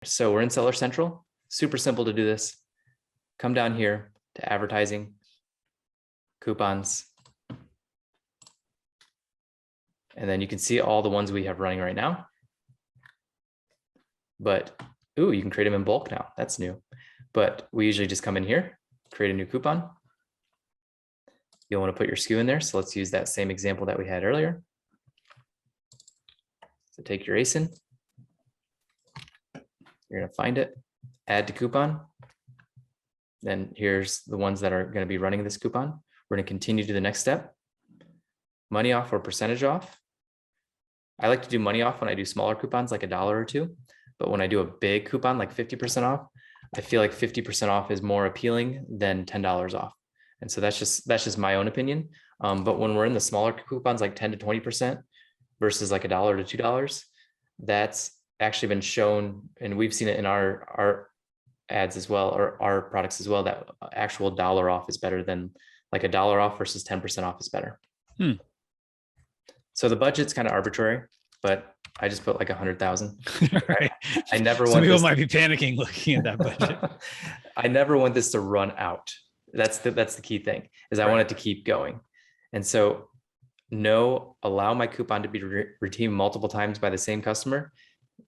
So we're in Seller Central, super simple to do this. Come down here to advertising, coupons. And then you can see all the ones we have running right now. But, ooh, you can create them in bulk now. That's new. But we usually just come in here, create a new coupon. You'll want to put your SKU in there. So let's use that same example that we had earlier. So take your ASIN. You're going to find it, add to coupon. Then here's the ones that are going to be running this coupon. We're going to continue to the next step. Money off or percentage off. I like to do money off when I do smaller coupons, like $1 or $2. But when I do a big coupon, like 50% off, I feel like 50% off is more appealing than $10 off. And so that's just my own opinion. But when we're in the smaller coupons, like 10 to 20% versus like $1 to $2, that's actually been shown, and we've seen it in our ads as well, or our products as well, that actual dollar off is better than like $1 off versus 10% off is better. So the budget's kind of arbitrary, but I just put like 100,000. Right. I never Some want people this might be panicking looking at that budget. I never want this to run out. That's the key thing, is I want it to keep going. And so no, allow my coupon to be redeemed multiple times by the same customer.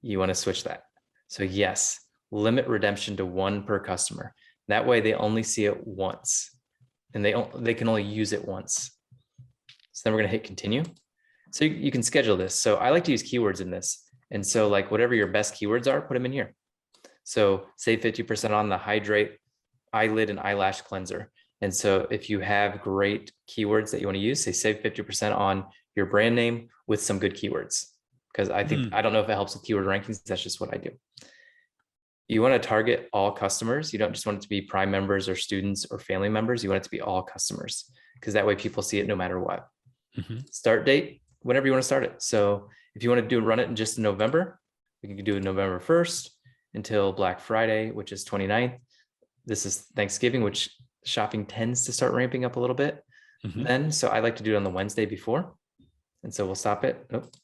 You want to switch that. So yes, limit redemption to 1 per customer. That way they only see it once and they can only use it once. So then we're going to hit continue. So you can schedule this. So I like to use keywords in this. And so like whatever your best keywords are, put them in here. So save 50% on the hydrate, eyelid, and eyelash cleanser. And so if you have great keywords that you want to use, say save 50% on your brand name with some good keywords. Because I think, I don't know if it helps with keyword rankings. That's just what I do. You want to target all customers. You don't just want it to be Prime members or students or family members. You want it to be all customers, because that way people see it no matter what. Start date, whenever you want to start it. So if you want to run it in just November, we can do it November 1st until Black Friday, which is 29th. This is Thanksgiving, which shopping tends to start ramping up a little bit then. So I like to do it on the Wednesday before. And so we'll stop it. Nope,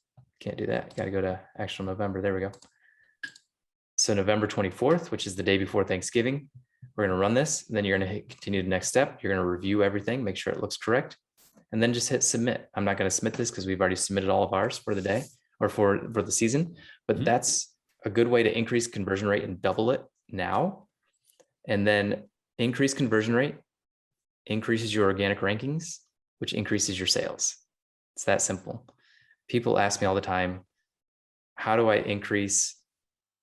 can't do that. Got to go to actual November. There we go. So November 24th, which is the day before Thanksgiving, we're going to run this. And then you're going to hit continue the next step. You're going to review everything, make sure it looks correct, and then just hit submit. I'm not going to submit this because we've already submitted all of ours for the day or for the season, but that's a good way to increase conversion rate and double it now. And then increase conversion rate increases your organic rankings, which increases your sales. It's that simple. People ask me all the time, how do I increase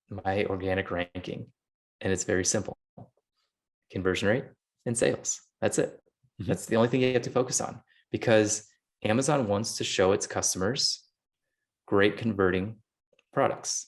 my organic ranking? And it's very simple. Conversion rate and sales. That's it. That's the only thing you have to focus on, because Amazon wants to show its customers great converting products.